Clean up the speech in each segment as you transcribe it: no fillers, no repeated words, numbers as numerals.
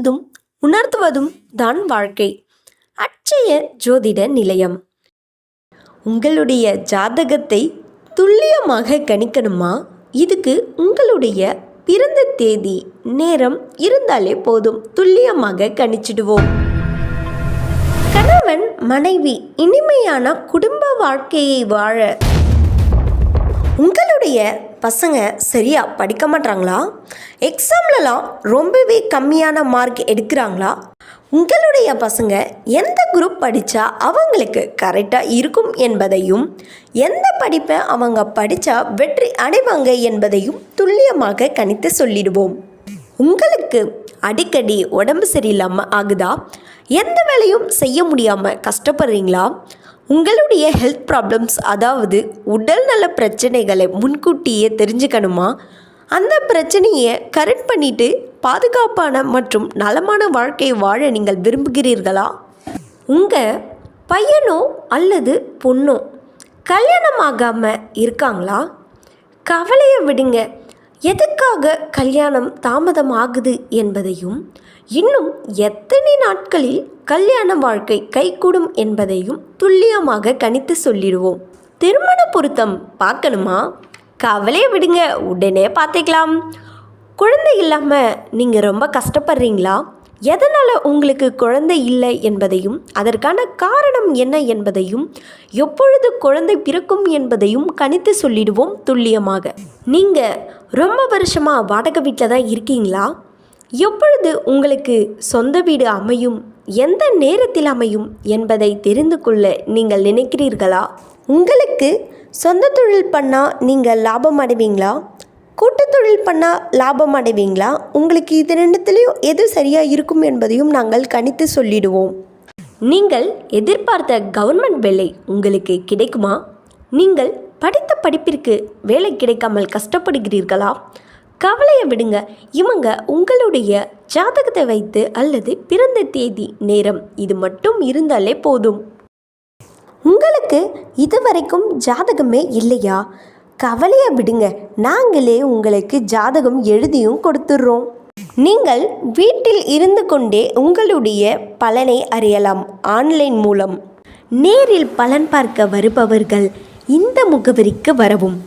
உணர்வதும் உணர்த்துவதும் தான் வாழ்க்கை. அட்சய ஜோதிட நிலையம். உங்களுடைய ஜாதகத்தை துல்லியமாக கணிக்கணுமா? இதுக்கு உங்களுடைய பிறந்த தேதி நேரம் இருந்தாலே போதும், துல்லியமாக கணிச்சிடுவோம். கணவன் மனைவி இனிமையான குடும்ப வாழ்க்கையை வாழ உங்களுடைய பசங்க சரியாக படிக்க மாட்டாங்களா? எக்ஸாம்லலாம் ரொம்பவே கம்மியான மார்க் எடுக்கிறாங்களா? உங்களுடைய பசங்க எந்த குரூப் படித்தா அவங்களுக்கு கரெக்டாக இருக்கும் என்பதையும், எந்த படிப்பை அவங்க படித்தா வெற்றி அடைவாங்க என்பதையும் துல்லியமாக கணித்து சொல்லிடுவோம். உங்களுக்கு அடிக்கடி உடம்பு சரியில்லாமல் ஆகுதா? எந்த வேலையும் செய்ய முடியாமல் கஷ்டப்படுறீங்களா? உங்களுடைய ஹெல்த் ப்ராப்ளம்ஸ், அதாவது உடல் நல பிரச்சனைகளை முன்கூட்டியே தெரிஞ்சுக்கணுமா? அந்த பிரச்சனையை கரெக்ட் பண்ணிவிட்டு பாதுகாப்பான மற்றும் நலமான வாழ்க்கையை வாழ நீங்கள் விரும்புகிறீர்களா? உங்கள் பையனோ அல்லது பொண்ணோ கல்யாணமாகாமல் இருக்காங்களா? கவலையை விடுங்க. எதுக்காக கல்யாணம் தாமதம் ஆகுது என்பதையும், இன்னும் எத்தனை நாட்களில் கல்யாண வாழ்க்கை கைகூடும் என்பதையும் துல்லியமாக கணித்து சொல்லிடுவோம். திருமண பொருத்தம் பார்க்கணுமா? கவலையை விடுங்க, உடனே பார்த்துக்கலாம். குழந்தை இல்லாமல் நீங்கள் ரொம்ப கஷ்டப்படுறீங்களா? எதனால் உங்களுக்கு குழந்தை இல்லை என்பதையும், அதற்கான காரணம் என்ன என்பதையும், எப்பொழுது குழந்தை பிறக்கும் என்பதையும் கணித்து சொல்லிடுவோம் துல்லியமாக. நீங்கள் ரொம்ப வருஷமாக வாடகை வீட்டில் தான் இருக்கீங்களா? எப்பொழுது உங்களுக்கு சொந்த வீடு அமையும், எந்த நேரத்தில் அமையும் என்பதை தெரிந்து கொள்ள நீங்கள் நினைக்கிறீர்களா? உங்களுக்கு சொந்த தொழில் பண்ணால் நீங்கள் லாபம் அடைவீங்களா? கூட்டு தொழில் பண்ணால் லாபம் அடைவீங்களா? உங்களுக்கு இது ரெண்டுத்துலேயும் எது சரியாக இருக்கும் என்பதையும் நாங்கள் கணித்து சொல்லிடுவோம். நீங்கள் எதிர்பார்த்த கவர்மெண்ட் வேலை உங்களுக்கு கிடைக்குமா? நீங்கள் படித்த படிப்பிற்கு வேலை கிடைக்காமல் கஷ்டப்படுகிறீர்களா? கவலையை விடுங்க. இவங்க உங்களுடைய ஜாதகத்தை வைத்து அல்லது பிறந்த தேதி நேரம் இது மட்டும் இருந்தாலே போதும். உங்களுக்கு இதுவரைக்கும் ஜாதகமே இல்லையா? கவலையை விடுங்க, நாங்களே உங்களுக்கு ஜாதகம் எழுதியும் கொடுத்துட்றோம். நீங்கள் வீட்டில் இருந்து கொண்டே உங்களுடைய பலனை அறியலாம். ஆன்லைன் மூலம் நேரில் பலன் பார்க்க வருபவர்கள் இந்த முகவரிக்கு வரவும்.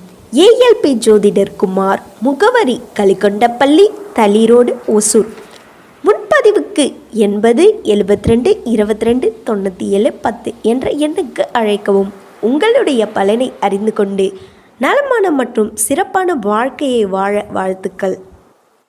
ஏஎல்பி ஜோதிடர் குமார், முகவரி கலிகொண்டப்பள்ளி, தளி ரோடு, ஒசூர். முன்பதிவுக்கு 80 72 22 97 10 என்ற எண்ணுக்கு அழைக்கவும். உங்களுடைய பலனை அறிந்து கொண்டு நலமான மற்றும் சிறப்பான வாழ்க்கையை வாழ வாழ்த்துக்கள்.